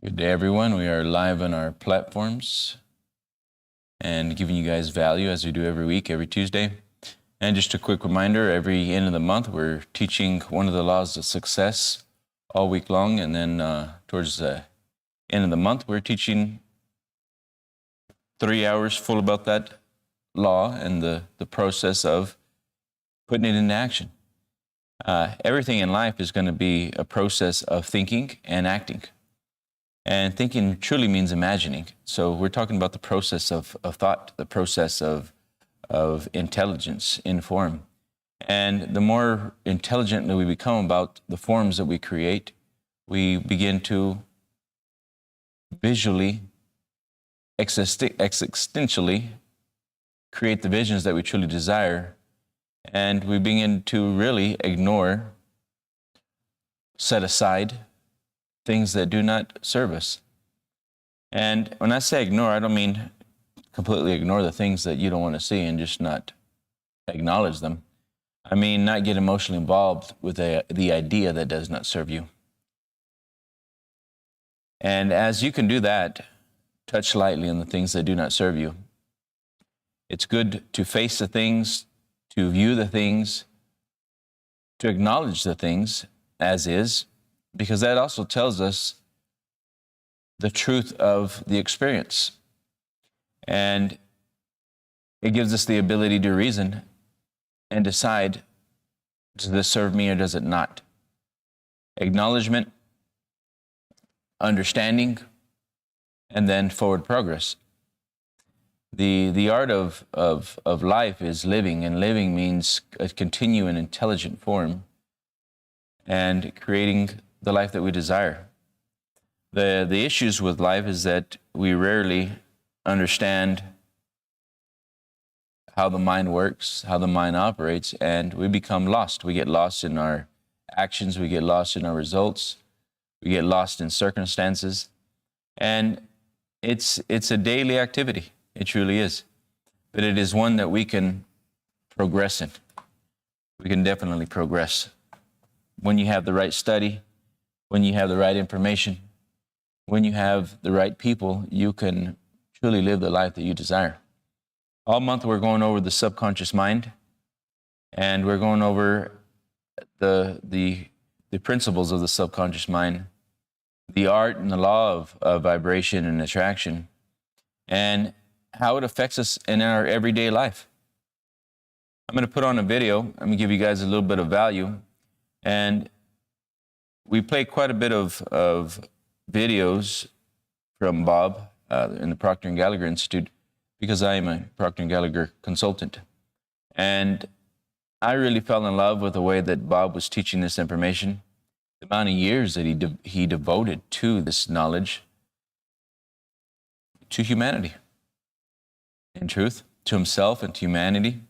Good day, everyone. We are live on our platforms and giving you guys value as we do every week, every Tuesday. And just a quick reminder, every end of the month, we're teaching one of the laws of success all week long. And then towards the end of the month, we're teaching 3 hours full about that law and the process of putting it into action. Everything in life is going to be a process of thinking and acting. And thinking truly means imagining. So we're talking about the process of thought, the process of intelligence in form. And the more intelligent that we become about the forms that we create, we begin to visually, existentially create the visions that we truly desire. And we begin to really ignore, set aside things that do not serve us. And when I say ignore, I don't mean completely ignore the things that you don't want to see and just not acknowledge them. I mean not get emotionally involved with the idea that does not serve you. And as you can do that, touch lightly on the things that do not serve you. It's good to face the things, to view the things, to acknowledge the things as is, because that also tells us the truth of the experience. And it gives us the ability to reason and decide, does this serve me or does it not? Acknowledgement, understanding, and then forward progress. The art of life is living, and living means a continuing intelligent form and creating the life that we desire. The issues with life is that we rarely understand how the mind works, how the mind operates, and we become lost. We get lost in our actions, we get lost in our results, we get lost in circumstances, and it's a daily activity. It truly is. But it is one that we can progress in. We can definitely progress. When you have the right study, when you have the right information, when you have the right people, you can truly live the life that you desire. All month we're going over the subconscious mind, and we're going over the principles of the subconscious mind, the art and the law of vibration and attraction, and how it affects us in our everyday life. I'm going to put on a video. I'm going to give you guys a little bit of value. And we play quite a bit of videos from Bob in the Procter & Gallagher Institute, because I am a Procter & Gallagher consultant. And I really fell in love with the way that Bob was teaching this information, the amount of years that he devoted to this knowledge, to humanity, in truth, to himself and to humanity,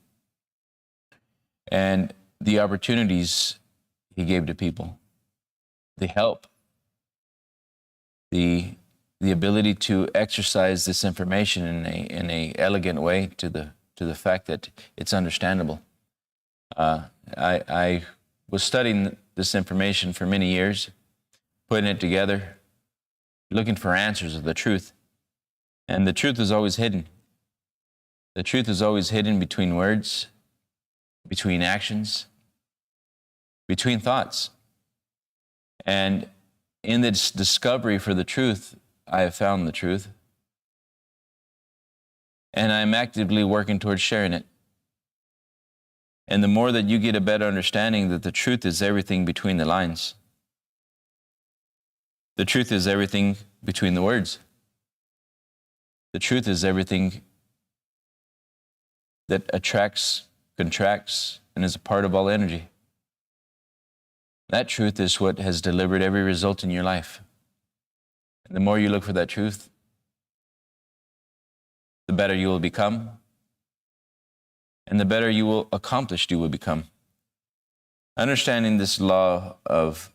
and the opportunities he gave to people, the help, the ability to exercise this information in a elegant way to the fact that it's understandable. I was studying this information for many years, putting it together, looking for answers of the truth, and the truth is always hidden. The truth is always hidden between words, between actions, between thoughts. And in this discovery for the truth, I have found the truth. And I'm actively working towards sharing it. And the more that you get a better understanding that the truth is everything between the lines, the truth is everything between the words, the truth is everything that attracts, contracts, and is a part of all energy. That truth is what has delivered every result in your life. And the more you look for that truth, the better you will become, and the better you will accomplish you will become. Understanding this law of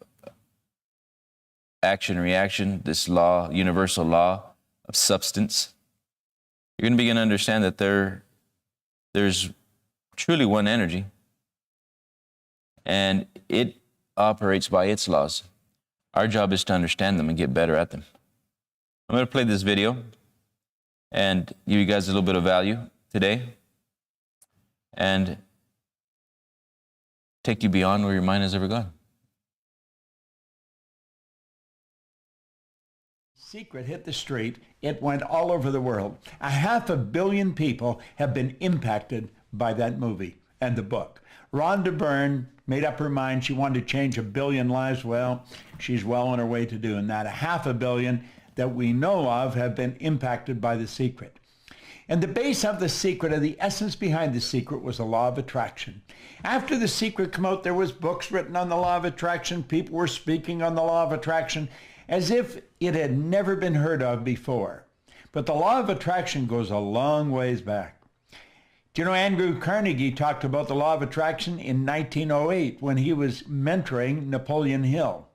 action-reaction, this law, universal law of substance, you're going to begin to understand that there's truly one energy, and it operates by its laws. Our job is to understand them and get better at them. I'm going to play this video and give you guys a little bit of value today and take you beyond where your mind has ever gone. Secret hit the street. It went all over the world. 500 million people have been impacted by that movie and the book. Rhonda Byrne made up her mind she wanted to change 1 billion lives. Well, she's well on her way to doing that. 500 million that we know of have been impacted by The Secret. And the base of The Secret, or the essence behind The Secret, was the law of attraction. After The Secret came out, there was books written on the law of attraction. People were speaking on the law of attraction as if it had never been heard of before. But the law of attraction goes a long ways back. Do you know Andrew Carnegie talked about the law of attraction in 1908 when he was mentoring Napoleon Hill?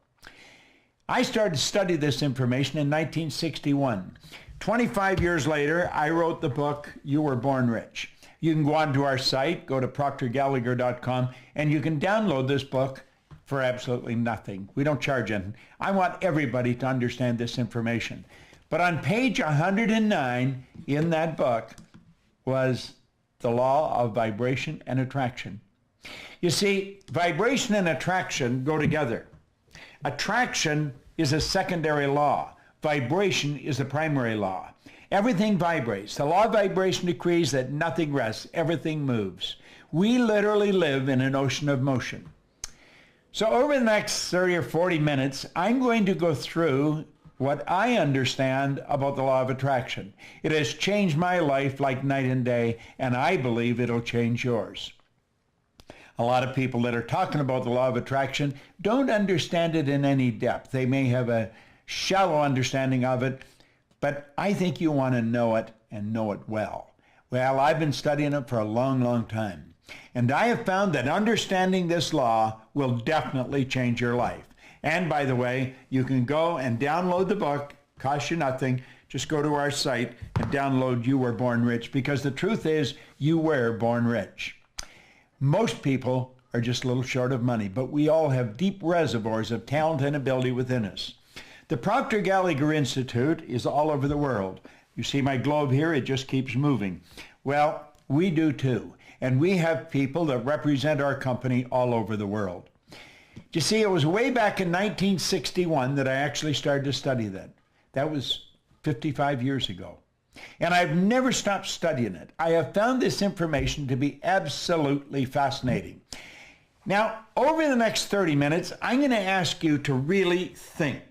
I started to study this information in 1961. 25 years later, I wrote the book, You Were Born Rich. You can go onto our site, go to proctorgallagher.com, and you can download this book for absolutely nothing. We don't charge anything. I want everybody to understand this information. But on page 109 in that book was the law of vibration and attraction. You see, vibration and attraction go together. Attraction is a secondary law. Vibration is the primary law. Everything vibrates. The law of vibration decrees that nothing rests, everything moves. We literally live in an ocean of motion. So over the next 30 or 40 minutes, I'm going to go through what I understand about the law of attraction. It has changed my life like night and day, and I believe it'll change yours. A lot of people that are talking about the law of attraction don't understand it in any depth. They may have a shallow understanding of it, but I think you want to know it and know it well. Well, I've been studying it for a long, long time. And I have found that understanding this law will definitely change your life. And by the way, you can go and download the book, costs you nothing. Just go to our site and download You Were Born Rich, because the truth is you were born rich. Most people are just a little short of money, but we all have deep reservoirs of talent and ability within us. The Proctor Gallagher Institute is all over the world. You see my globe here, it just keeps moving. Well, we do too. And we have people that represent our company all over the world. You see, it was way back in 1961 that I actually started to study that. That was 55 years ago. And I've never stopped studying it. I have found this information to be absolutely fascinating. Now, over the next 30 minutes, I'm going to ask you to really think.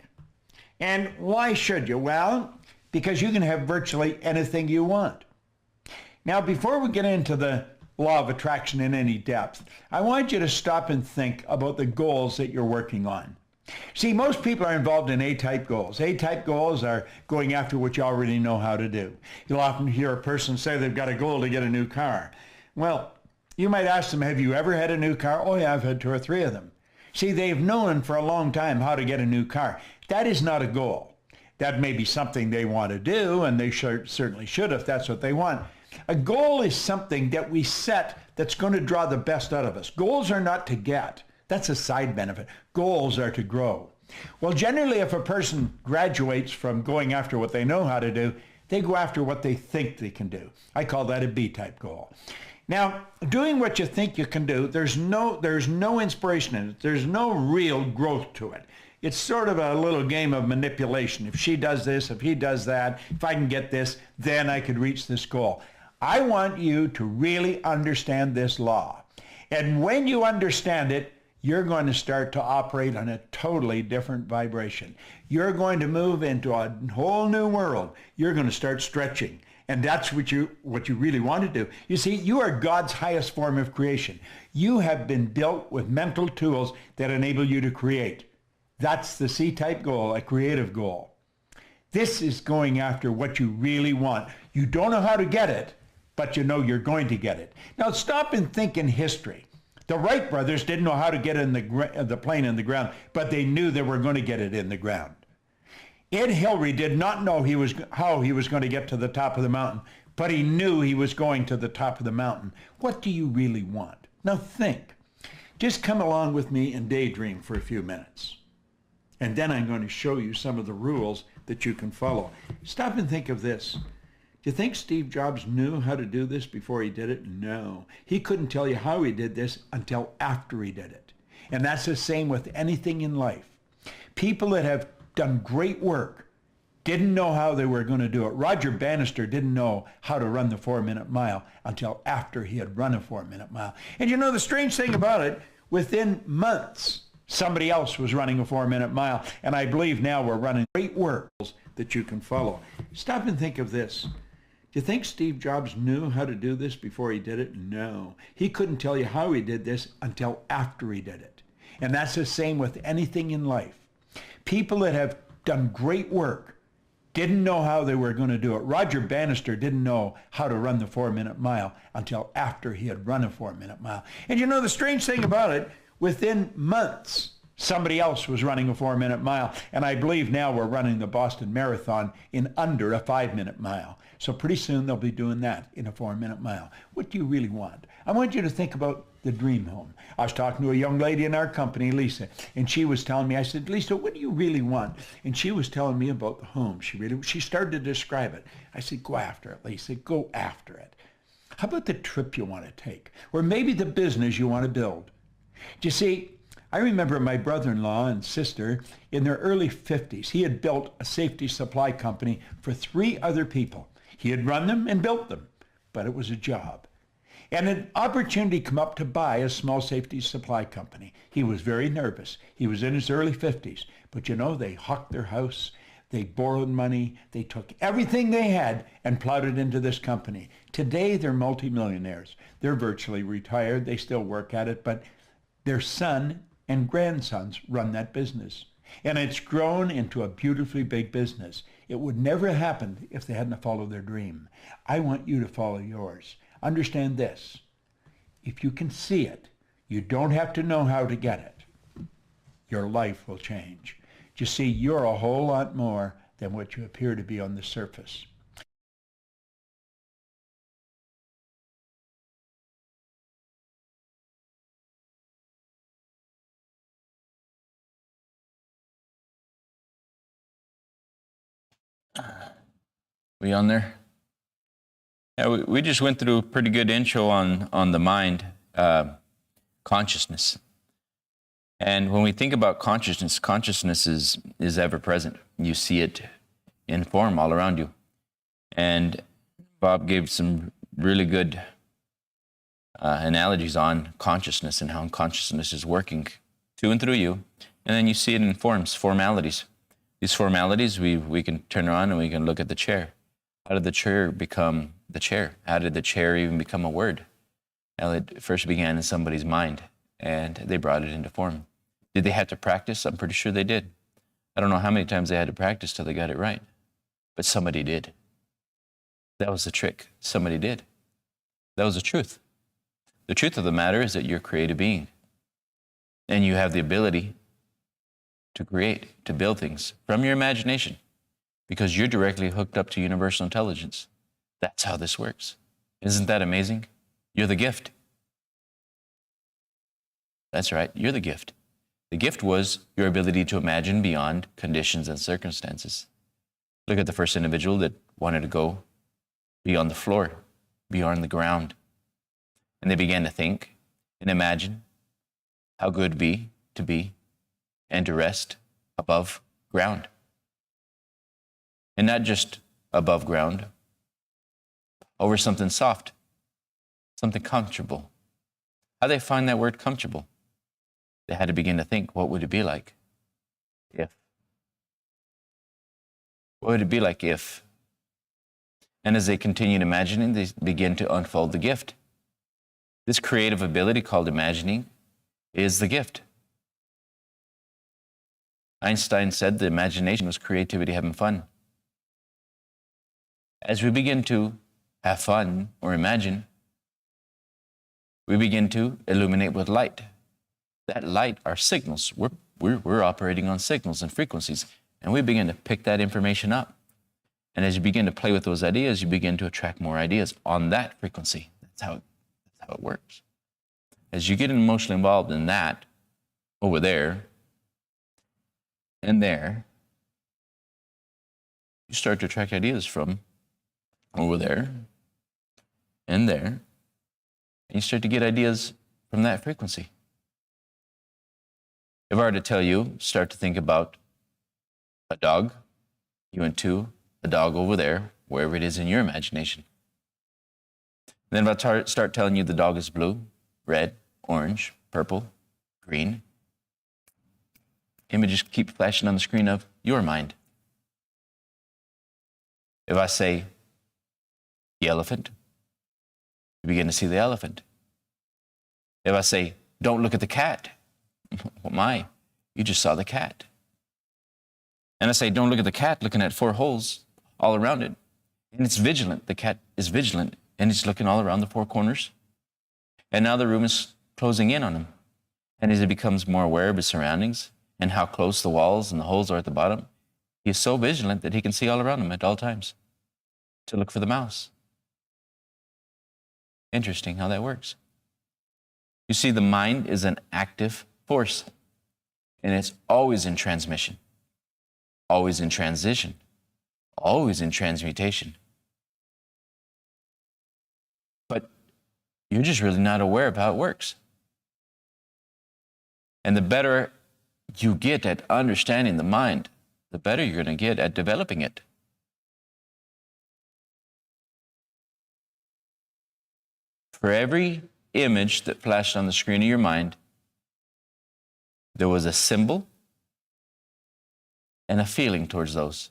And why should you? Well, because you can have virtually anything you want. Now, before we get into the law of attraction in any depth, I want you to stop and think about the goals that you're working on. See, most people are involved in A-type goals. A-type goals are going after what you already know how to do. You'll often hear a person say they've got a goal to get a new car. Well, you might ask them, have you ever had a new car? Oh yeah, I've had 2 or 3 of them. See, they've known for a long time how to get a new car. That is not a goal. That may be something they want to do, and they certainly should if that's what they want. A goal is something that we set that's going to draw the best out of us. Goals are not to get. That's a side benefit. Goals are to grow. Well, generally, if a person graduates from going after what they know how to do, they go after what they think they can do. I call that a B-type goal. Now, doing what you think you can do, there's no inspiration in it. There's no real growth to it. It's sort of a little game of manipulation. If she does this, if he does that, if I can get this, then I could reach this goal. I want you to really understand this law. And when you understand it, you're going to start to operate on a totally different vibration. You're going to move into a whole new world. You're going to start stretching. And that's what you really want to do. You see, you are God's highest form of creation. You have been built with mental tools that enable you to create. That's the C-type goal, a creative goal. This is going after what you really want. You don't know how to get it, but you know you're going to get it. Now stop and think in history. The Wright brothers didn't know how to get the plane in the ground, but they knew they were going to get it in the ground. Ed Hillary did not know how he was going to get to the top of the mountain, but he knew he was going to the top of the mountain. What do you really want? Now think. Just come along with me and daydream for a few minutes. And then I'm going to show you some of the rules that you can follow. Stop and think of this. Do you think Steve Jobs knew how to do this before he did it? No. He couldn't tell you how he did this until after he did it. And that's the same with anything in life. People that have done great work didn't know how they were going to do it. Roger Bannister didn't know how to run the 4-minute mile until after he had run a 4-minute mile. And you know the strange thing about it, within months, somebody else was running a 4-minute mile. And I believe now we're running great work that you can follow. Stop and think of this. Do you think Steve Jobs knew how to do this before he did it? No. He couldn't tell you how he did this until after he did it. And that's the same with anything in life. People that have done great work didn't know how they were going to do it. Roger Bannister didn't know how to run the 4-minute mile until after he had run a 4-minute mile. And you know the strange thing about it, within months, somebody else was running a 4-minute mile. And I believe now we're running the Boston Marathon in under a 5-minute mile. So pretty soon they'll be doing that in a 4-minute mile. What do you really want? I want you to think about the dream home. I was talking to a young lady in our company, Lisa, and she was telling me, I said, Lisa, what do you really want? And she was telling me about the home. She started to describe it. I said, go after it, Lisa, go after it. How about the trip you want to take? Or maybe the business you want to build? Do you see, I remember my brother-in-law and sister in their early 50s. He had built a safety supply company for 3 other people. He had run them and built them, but it was a job. And an opportunity came up to buy a small safety supply company. He was very nervous. He was in his early 50s. But you know, they hawked their house. They borrowed money. They took everything they had and plowed it into this company. Today, they're multimillionaires. They're virtually retired. They still work at it, but their son and grandsons run that business. And it's grown into a beautifully big business. It would never have happened if they hadn't followed their dream. I want you to follow yours. Understand this. If you can see it, you don't have to know how to get it. Your life will change. You see, you're a whole lot more than what you appear to be on the surface. We on there? Yeah, we just went through a pretty good intro on the mind, consciousness. And when we think about consciousness, consciousness is ever present. You see it in form all around you. And Bob gave some really good analogies on consciousness and how consciousness is working to and through you. And then you see it in forms, formalities. These formalities, we can turn around and we can look at the chair. How did the chair become the chair? How did the chair even become a word? Well, it first began in somebody's mind, and they brought it into form. Did they have to practice? I'm pretty sure they did. I don't know how many times they had to practice till they got it right, but somebody did. That was the trick. Somebody did. That was the truth. The truth of the matter is that you're a creative being, and you have the ability to create, to build things from your imagination, because you're directly hooked up to universal intelligence. That's how this works. Isn't that amazing? You're the gift. That's right, you're the gift. The gift was your ability to imagine beyond conditions and circumstances. Look at the first individual that wanted to go beyond the floor, beyond the ground. And they began to think and imagine how good it would be to be and to rest above ground. And not just above ground, over something soft, something comfortable. How they find that word comfortable? They had to begin to think, what would it be like if? What would it be like if? And as they continued imagining, they begin to unfold the gift. This creative ability called imagining is the gift. Einstein said the imagination was creativity having fun. As we begin to have fun or imagine, we begin to illuminate with light. That light are signals. We're operating on signals and frequencies, and we begin to pick that information up. And as you begin to play with those ideas, you begin to attract more ideas on that frequency. That's how it works. As you get emotionally involved in that over there, and there, you start to attract ideas from over there and there, and you start to get ideas from that frequency. If I were to tell you, start to think about a dog, you went to a dog over there, wherever it is in your imagination. Then if I start telling you the dog is blue, red, orange, purple, green, images keep flashing on the screen of your mind. If I say the elephant, you begin to see the elephant. If I say, don't look at the cat, oh my, you just saw the cat. And I say, don't look at the cat, looking at 4 holes all around it. And it's vigilant. The cat is vigilant, and it's looking all around the 4 corners. And now the room is closing in on him. And as he becomes more aware of his surroundings and how close the walls and the holes are at the bottom, he is so vigilant that he can see all around him at all times to look for the mouse. Interesting how that works. You see, the mind is an active force, and it's always in transmission, always in transition, always in transmutation. But you're just really not aware of how it works. And the better you get at understanding the mind, the better you're going to get at developing it. For every image that flashed on the screen of your mind, there was a symbol and a feeling towards those.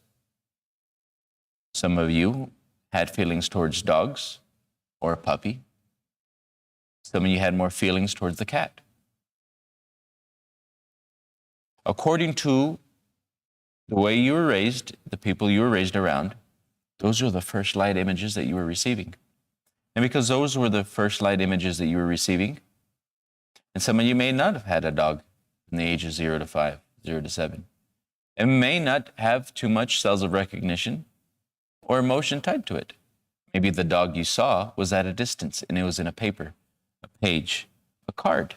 Some of you had feelings towards dogs or a puppy. Some of you had more feelings towards the cat. According to the way you were raised, the people you were raised around, those were the first light images that you were receiving. And because those were the first light images that you were receiving, and some of you may not have had a dog from the age of 0 to 5, 0 to 7, and may not have too much cells of recognition or emotion tied to it. Maybe the dog you saw was at a distance and it was in a paper, a page, a card.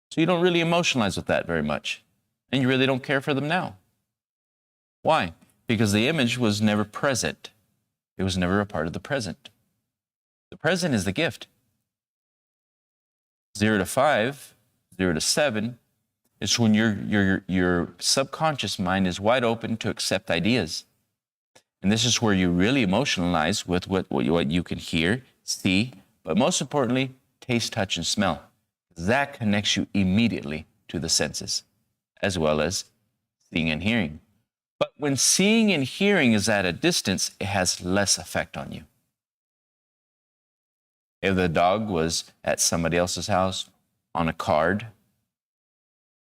So you don't really emotionalize with that very much, and you really don't care for them now. Why? Because the image was never present. It was never a part of the present. The present is the gift. 0 to 5, 0 to 7, is when your subconscious mind is wide open to accept ideas. And this is where you really emotionalize with what you can hear, see, but most importantly, taste, touch, and smell. That connects you immediately to the senses, as well as seeing and hearing. But when seeing and hearing is at a distance, it has less effect on you. If the dog was at somebody else's house, on a card,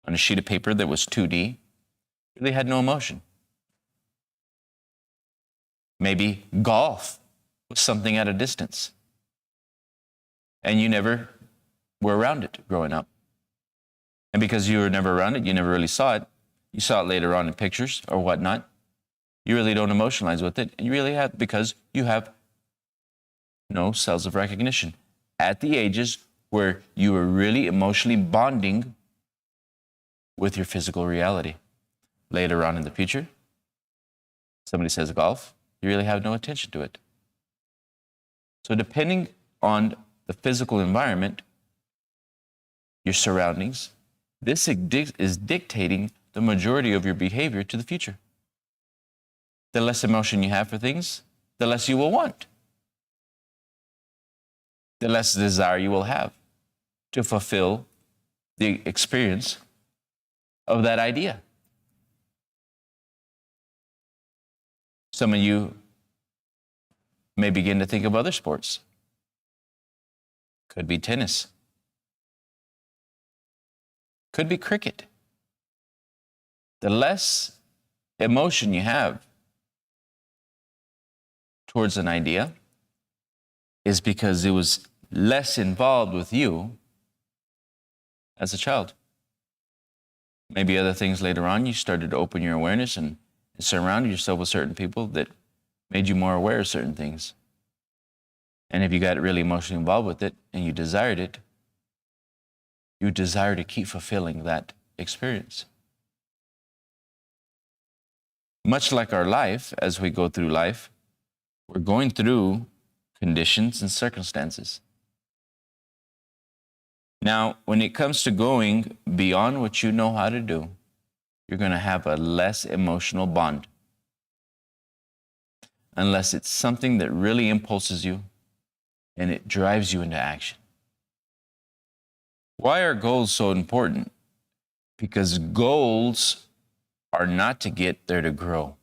on a sheet of paper that was 2D, it really had no emotion. Maybe golf was something at a distance, and you never were around it growing up. And because you were never around it, you never really saw it. You saw it later on in pictures or whatnot. You really don't emotionalize with it, and you really have, because you have no cells of recognition at the ages where you were really emotionally bonding with your physical reality. Later on in the future, somebody says golf, you really have no attention to it. So depending on the physical environment, your surroundings, this is dictating the majority of your behavior to the future. The less emotion you have for things, the less you will want. The less desire you will have to fulfill the experience of that idea. Some of you may begin to think of other sports. Could be tennis. Could be cricket. The less emotion you have towards an idea is because it was less involved with you as a child. Maybe other things later on, you started to open your awareness and surround yourself with certain people that made you more aware of certain things. And if you got really emotionally involved with it and you desired it, you desire to keep fulfilling that experience. Much like our life, as we go through life, we're going through conditions and circumstances. Now, when it comes to going beyond what you know how to do, you're going to have a less emotional bond. Unless it's something that really impulses you and it drives you into action. Why are goals so important? Because goals are not to get there to grow.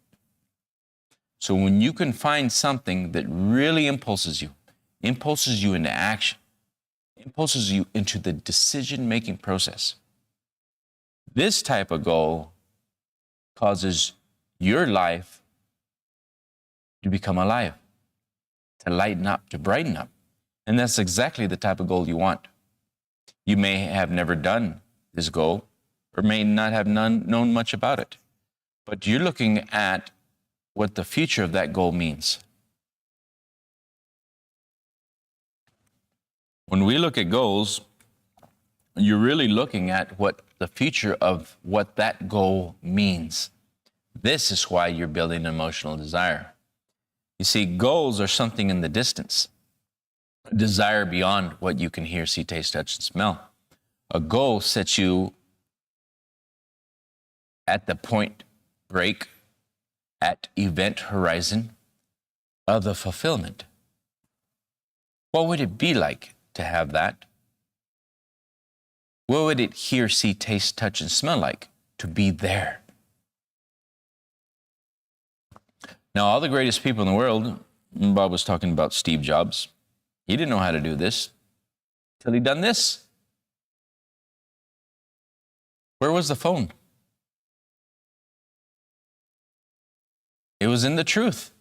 So when you can find something that really impulses you into action, impulses you into the decision-making process, this type of goal causes your life to become alive, to lighten up, to brighten up. And that's exactly the type of goal you want. You may have never done this goal or may not have known much about it, but you're looking at what the future of that goal means. When we look at goals, you're really looking at what the future of what that goal means. This is why you're building emotional desire. You see, goals are something in the distance, a desire beyond what you can hear, see, taste, touch, and smell. A goal sets you at the point break, at event horizon of the fulfillment. What would it be like to have that? What would it hear, see, taste, touch, and smell like to be there? Now, all the greatest people in the world, Bob was talking about Steve Jobs. He didn't know how to do this till he done this. Where was the phone? It was in the truth.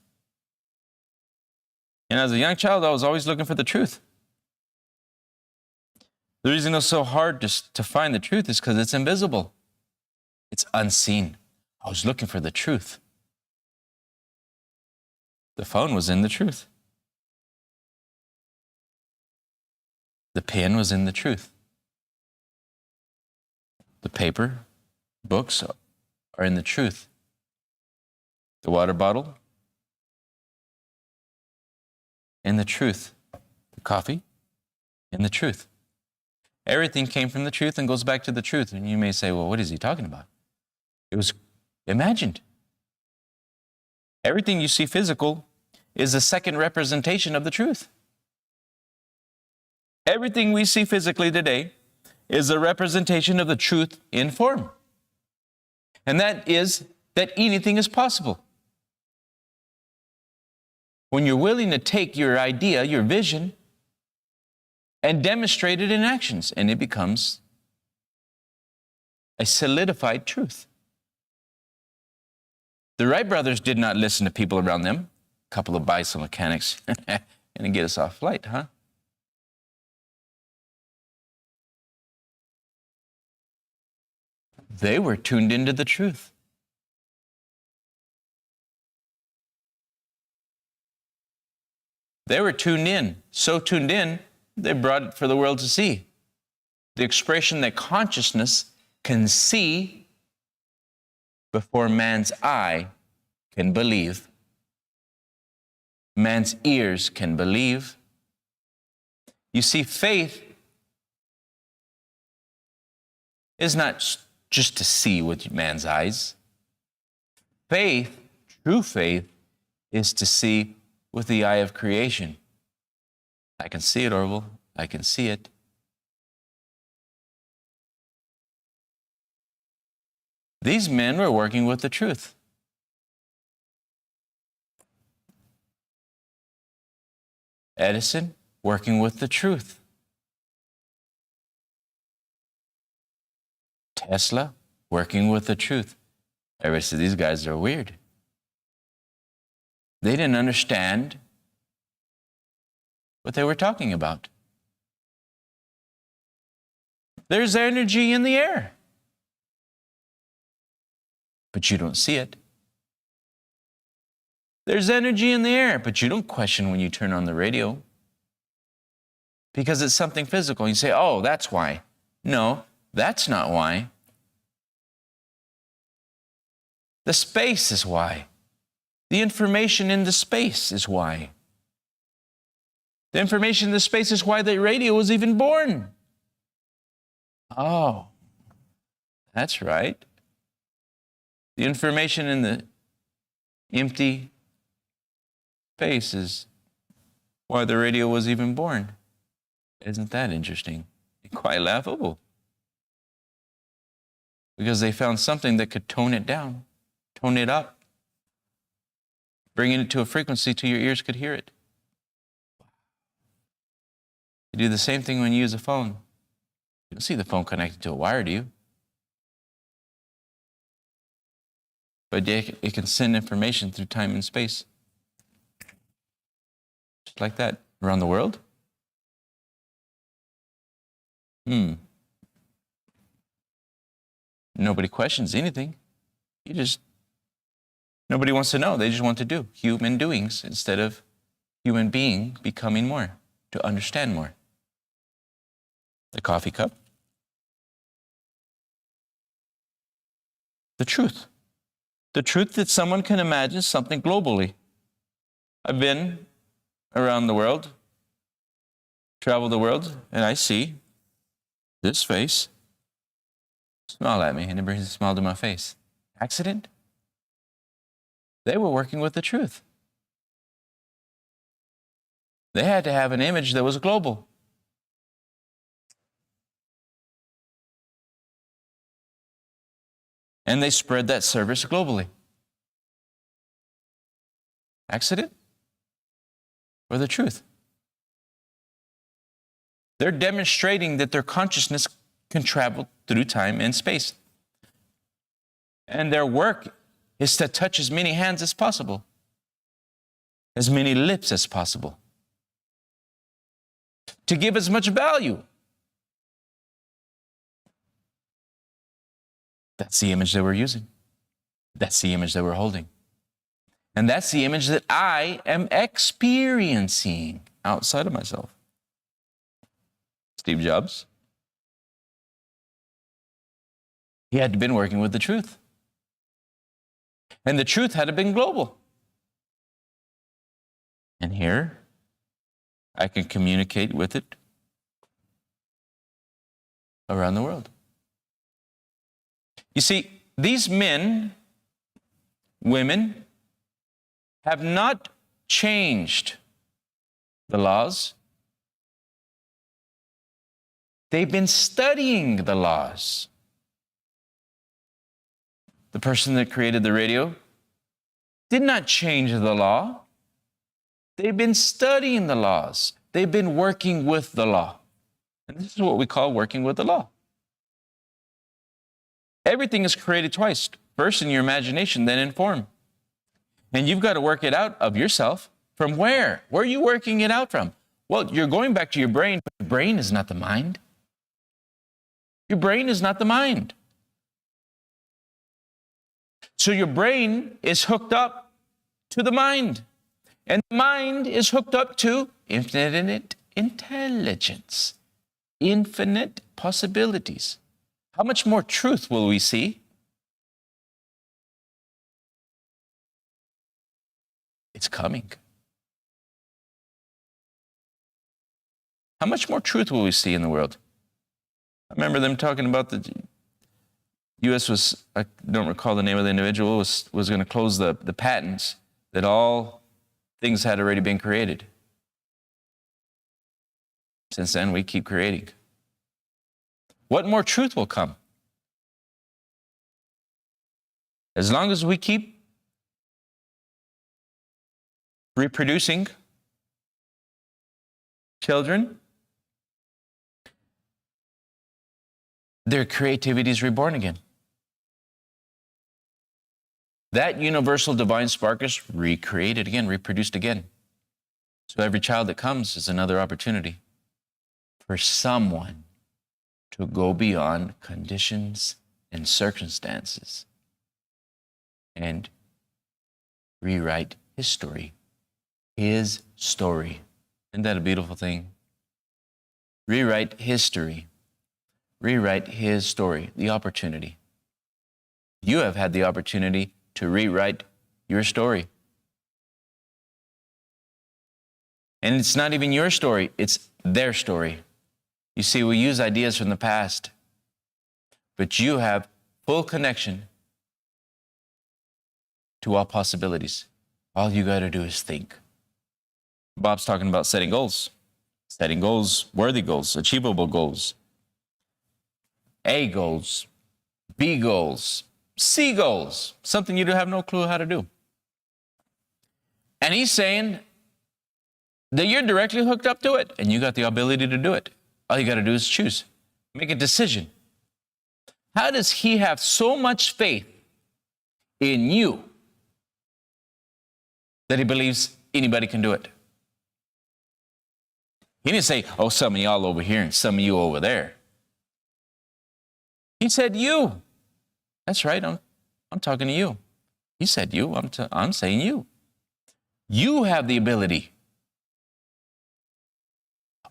And as a young child, I was always looking for the truth. The reason it's so hard to find the truth is because it's invisible. It's unseen. I was looking for the truth. The phone was in the truth. The pen was in the truth. The paper, books are in the truth. The water bottle, in the truth. The coffee, in the truth. Everything came from the truth and goes back to the truth. And you may say, well, what is he talking about? It was imagined. Everything you see physical is a second representation of the truth. Everything we see physically today is a representation of the truth in form. And that is that anything is possible. When you're willing to take your idea, your vision, and demonstrate it in actions, and it becomes a solidified truth. The Wright brothers did not listen to people around them. A couple of bicycle mechanics gonna get us off flight, huh? They were tuned into the truth. They were tuned in, so tuned in, they brought it for the world to see. The expression that consciousness can see before man's eye can believe. Man's ears can believe. You see, faith is not just to see with man's eyes. Faith, true faith, is to see with the eye of creation. I can see it, Orville. I can see it. These men were working with the truth. Edison, working with the truth. Tesla, working with the truth. Everybody said, these guys are weird. They didn't understand what they were talking about. There's energy in the air, but you don't see it. There's energy in the air, but you don't question when you turn on the radio because it's something physical. You say, oh, that's why. No, that's not why. The space is why. The information in the space is why. The information in the space is why the radio was even born. Oh, that's right. The information in the empty space is why the radio was even born. Isn't that interesting? Quite laughable. Because they found something that could tone it down, tone it up, bringing it to a frequency till your ears could hear it. You do the same thing when you use a phone. You don't see the phone connected to a wire, do you? But it can send information through time and space. Just like that. Around the world? Nobody questions anything. Nobody wants to know. They just want to do human doings instead of human being becoming more, to understand more. The coffee cup. The truth. The truth that someone can imagine something globally. I've been around the world, traveled the world, and I see this face smile at me, and it brings a smile to my face. Accident? They were working with the truth. They had to have an image that was global. And they spread that service globally. Accident? Or the truth? They're demonstrating that their consciousness can travel through time and space. And their work is to touch as many hands as possible, as many lips as possible, to give as much value. That's the image that we're using. That's the image that we're holding. And that's the image that I am experiencing outside of myself. Steve Jobs, he had been working with the truth. And the truth had been global. And here, I can communicate with it around the world. You see, these men, women, have not changed the laws. They've been studying the laws. The person that created the radio did not change the law. They've been studying the laws. They've been working with the law. And this is what we call working with the law. Everything is created twice. First in your imagination, then in form. And you've got to work it out of yourself. From where? Where are you working it out from? Well, you're going back to your brain, but your brain is not the mind. Your brain is not the mind. So your brain is hooked up to the mind. And the mind is hooked up to infinite intelligence, infinite possibilities. How much more truth will we see? It's coming. How much more truth will we see in the world? I remember them talking about the U.S. was, I don't recall the name of the individual, was going to close the patents that all things had already been created. Since then, we keep creating. What more truth will come? As long as we keep reproducing children, their creativity is reborn again. That universal divine spark is recreated again, reproduced again. So every child that comes is another opportunity for someone to go beyond conditions and circumstances and rewrite history, his story. Isn't that a beautiful thing? Rewrite history. Rewrite his story, the opportunity. You have had the opportunity to rewrite your story. And it's not even your story, it's their story. You see, we use ideas from the past, but you have full connection to all possibilities. All you got to do is think. Bob's talking about setting goals, worthy goals, achievable goals, A goals, B goals, C goals, something you have no clue how to do. And he's saying that you're directly hooked up to it and you got the ability to do it. All you got to do is choose, make a decision. How does he have so much faith in you that he believes anybody can do it? He didn't say, oh, some of y'all over here and some of you over there. He said you. That's right, I'm talking to you. He said you, I'm saying you. You have the ability.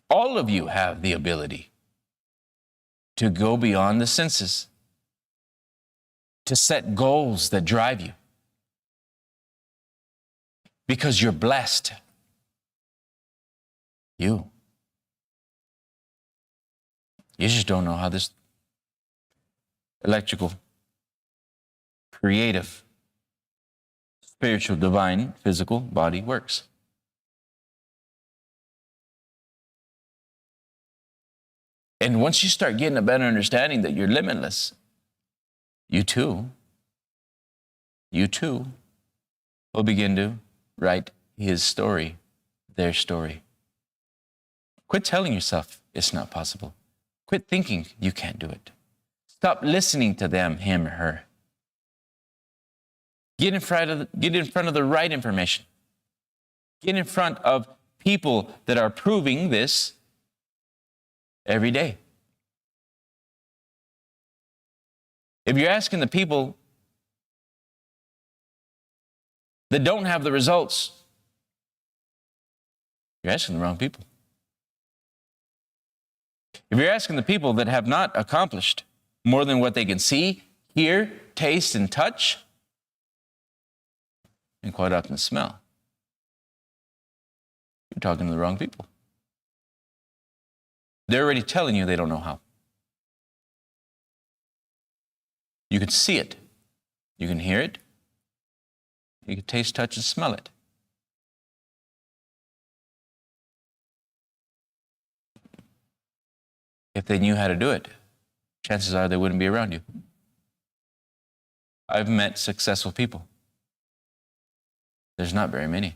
All of you have the ability to go beyond the senses, to set goals that drive you. Because you're blessed. You just don't know how this electrical, creative, spiritual, divine, physical body works. And once you start getting a better understanding that you're limitless, you too will begin to write his story, their story. Quit telling yourself it's not possible. Quit thinking you can't do it. Stop listening to them, him, or her. Get in front of the right information. Get in front of people that are proving this every day. If you're asking the people that don't have the results, you're asking the wrong people. If you're asking the people that have not accomplished more than what they can see, hear, taste, and touch, and quite often smell, you're talking to the wrong people. They're already telling you they don't know how. You can see it. You can hear it. You can taste, touch, and smell it. If they knew how to do it, chances are they wouldn't be around you. I've met successful people. There's not very many.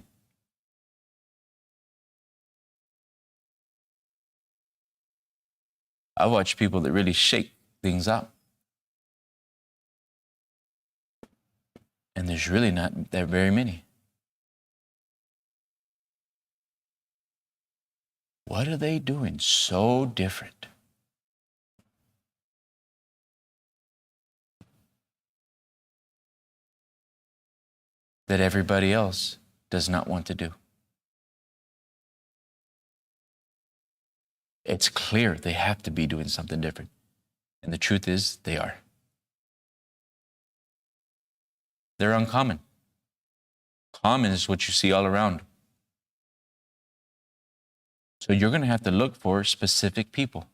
I watch people that really shake things up. And there's really not that very many. What are they doing so different? That everybody else does not want to do? It's clear they have to be doing something different. And the truth is, they are. They're uncommon. Common is what you see all around. So you're going to have to look for specific people.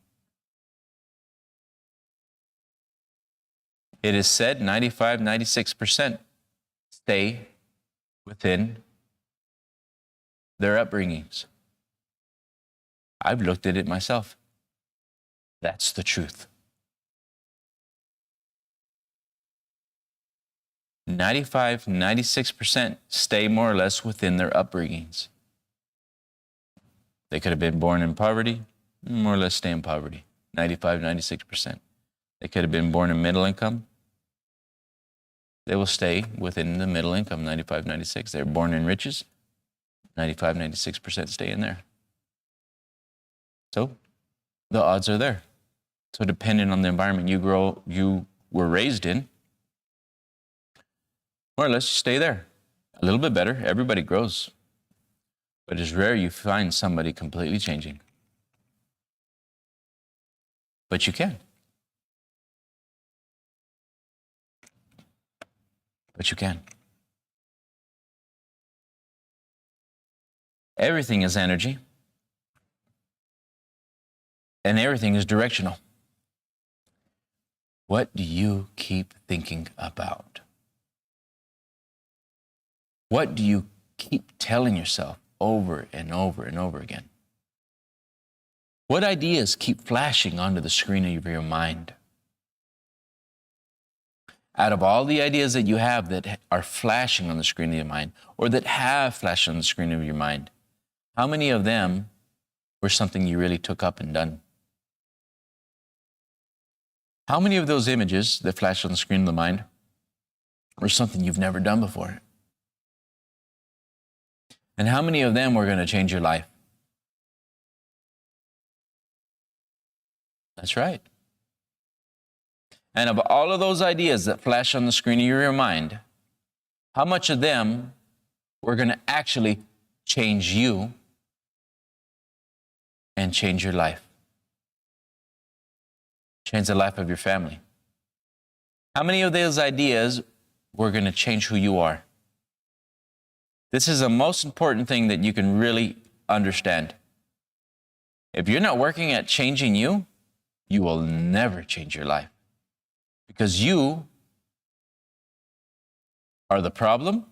It is said 95-96% stay within their upbringings. I've looked at it myself. That's the truth. 95-96% stay more or less within their upbringings. They could have been born in poverty, more or less stay in poverty. 95-96%. They could have been born in middle income. They will stay within the middle income, 95-96. They're born in riches, 95-96% stay in there. So the odds are there. So depending on the environment you were raised in, more or less you stay there. A little bit better. Everybody grows. But it's rare you find somebody completely changing. But you can. but you can. Everything is energy, and everything is directional. What do you keep thinking about? What do you keep telling yourself over and over and over again? What ideas keep flashing onto the screen of your mind? Out of all the ideas that you have that are flashing on the screen of your mind, or that have flashed on the screen of your mind, how many of them were something you really took up and done? How many of those images that flash on the screen of the mind were something you've never done before? And how many of them were going to change your life? That's right. And of all of those ideas that flash on the screen of your mind, how much of them were going to actually change you and change your life? Change the life of your family? How many of those ideas were going to change who you are? This is the most important thing that you can really understand. If you're not working at changing you, you will never change your life. Because you are the problem,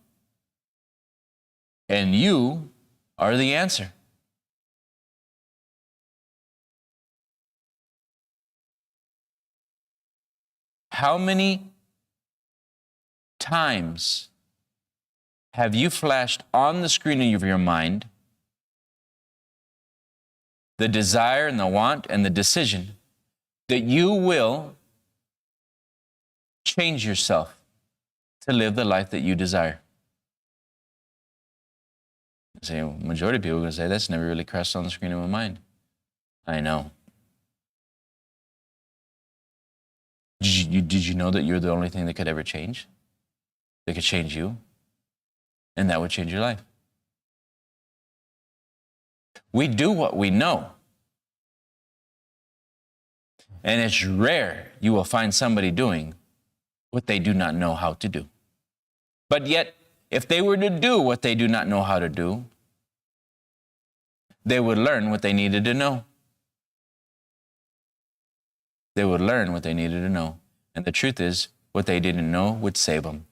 and you are the answer. How many times have you flashed on the screen of your mind the desire and the want and the decision that you will change yourself to live the life that you desire? I say, majority of people are going to say, that's never really crossed on the screen of my mind. I know. Did you know that you're the only thing that could ever change? That could change you? And that would change your life. We do what we know. And it's rare you will find somebody doing what they do not know how to do. But yet, if they were to do what they do not know how to do, they would learn what they needed to know. They would learn what they needed to know. And the truth is, what they didn't know would save them.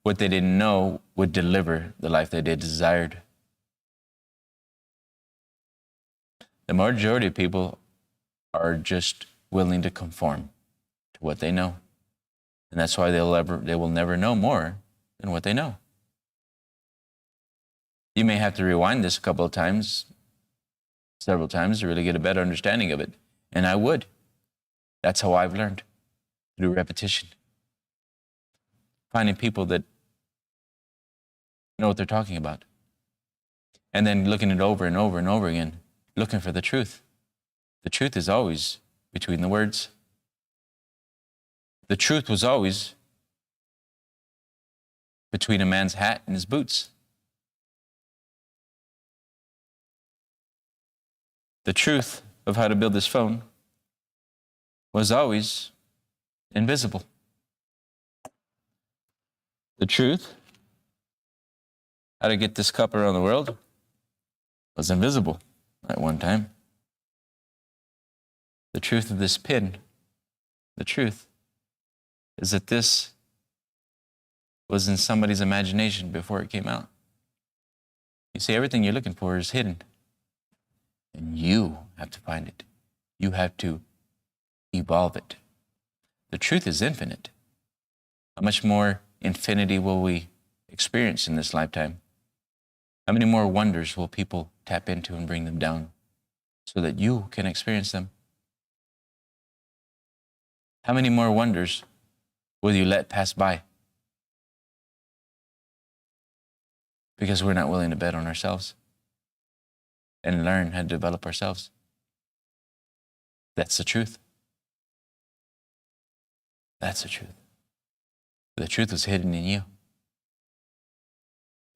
What they didn't know would deliver the life that they desired. The majority of people are just willing to conform to what they know. And that's why they will never know more than what they know. You may have to rewind this a couple of times, several times, to really get a better understanding of it. And I would. That's how I've learned, through repetition. Finding people that know what they're talking about. And then looking it over and over and over again, looking for the truth. The truth is always between the words. The truth was always between a man's hat and his boots. The truth of how to build this phone was always invisible. The truth, how to get this cup around the world, was invisible at one time. The truth of this pin, the truth, is that this was in somebody's imagination before it came out. You see, everything you're looking for is hidden. And you have to find it. You have to evolve it. The truth is infinite. How much more infinity will we experience in this lifetime? How many more wonders will people tap into and bring them down so that you can experience them? How many more wonders will you let pass by? Because we're not willing to bet on ourselves and learn how to develop ourselves. That's the truth. That's the truth. The truth is hidden in you.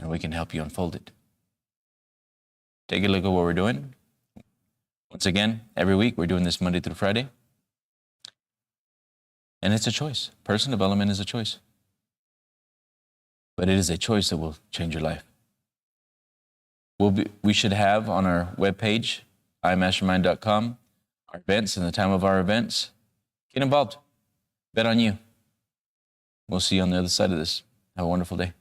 And we can help you unfold it. Take a look at what we're doing. Once again, every week we're doing this Monday through Friday. And it's a choice. Personal development is a choice. but it is a choice that will change your life. We should have on our webpage, imastermind.com, our events and the time of our events. Get involved. Bet on you. We'll see you on the other side of this. Have a wonderful day.